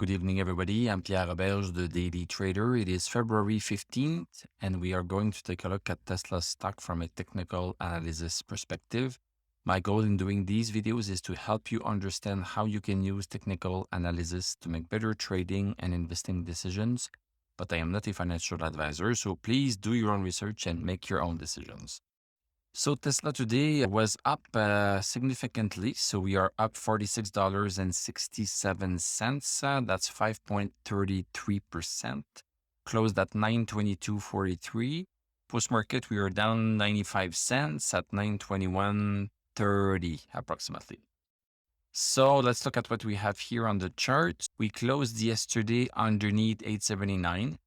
Good evening, everybody. I'm Pierre Roberge, the Daily Trader. It is February 15th, and we are going to take a look at Tesla stock from a technical analysis perspective. My goal in doing these videos is to help you understand how you can use technical analysis to make better trading and investing decisions. But I am not a financial advisor, so please do your own research and make your own decisions. So Tesla today was up significantly. So we are up $46.67. That's 5.33%. Closed at 922.43. Post-market, we are down 95 cents at 921.30 approximately. So let's look at what we have here on the chart. We closed yesterday underneath 879.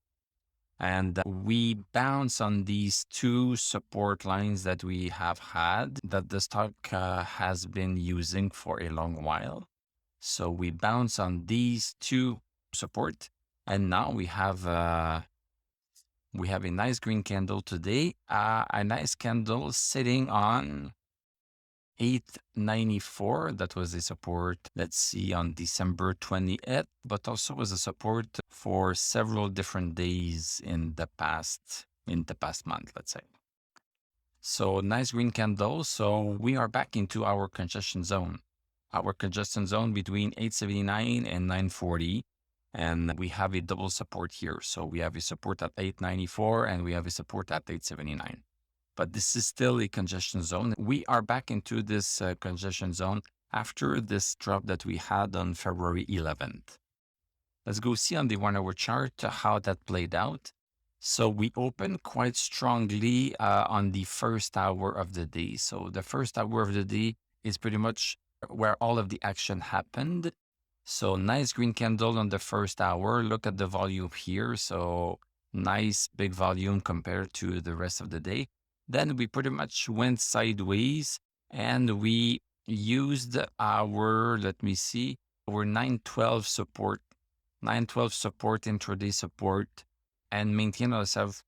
And we bounce on these two support lines that we have had that the stock has been using for a long while. So we bounce on these two support, and now we have a nice green candle today, a nice candle sitting on 894. That was a support, let's see, on December 20th, but also was a support for several different days in the past month, let's say. So nice green candle. So we are back into our congestion zone. Our congestion zone between 879 and 940. And we have a double support here. So we have a support at 894 and we have a support at 879. But this is still a congestion zone. We are back into this congestion zone after this drop that we had on February 11th. Let's go see on the 1 hour chart how that played out. So we opened quite strongly on the first hour of the day. So the first hour of the day is pretty much where all of the action happened. So nice green candle on the first hour. Look at the volume here. So nice big volume compared to the rest of the day. Then we pretty much went sideways and we used our, let me see, our 912 support, intraday support, and maintained ourselves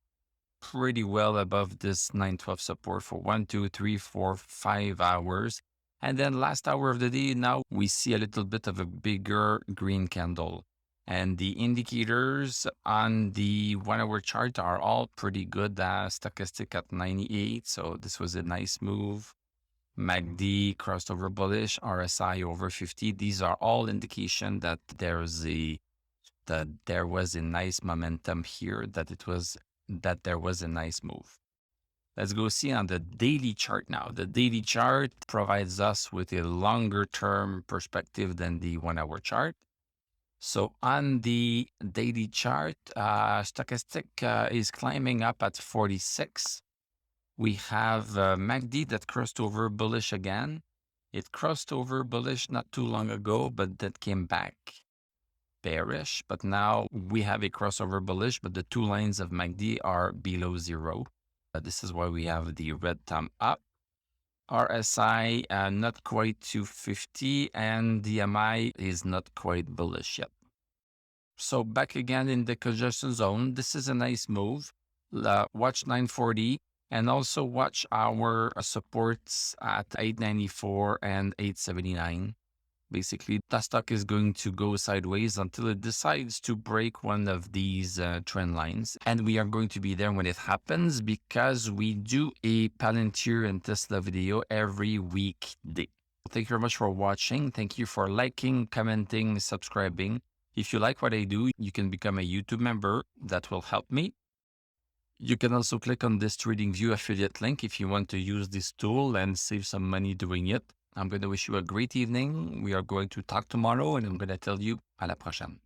pretty well above this 912 support for 1, 2, 3, 4, 5 hours. And then last hour of the day, now we see a little bit of a bigger green candle. And the indicators on the 1 hour chart are all pretty good. Stochastic at 98. So this was a nice move. MACD crossed over bullish, RSI over 50. These are all indication that there was a nice momentum here, that there was a nice move. Let's go see on the daily chart now. The daily chart provides us with a longer term perspective than the 1 hour chart. So on the daily chart, stochastic is climbing up at 46. We have MACD that crossed over bullish again. It crossed over bullish not too long ago, but that came back bearish. But now we have a crossover bullish, but the two lines of MACD are below zero. This is why we have the red thumb up. RSI not quite to 50 and DMI is not quite bullish yet. So back again in the congestion zone. This is a nice move. Watch 940 and also watch our supports at 894 and 879. Basically, the stock is going to go sideways until it decides to break one of these trend lines. And we are going to be there when it happens because we do a Palantir and Tesla video every weekday. Thank you very much for watching. Thank you for liking, commenting, subscribing. If you like what I do, you can become a YouTube member. That will help me. You can also click on this TradingView affiliate link if you want to use this tool and save some money doing it. I'm going to wish you a great evening. We are going to talk tomorrow and I'm going to tell you à la prochaine.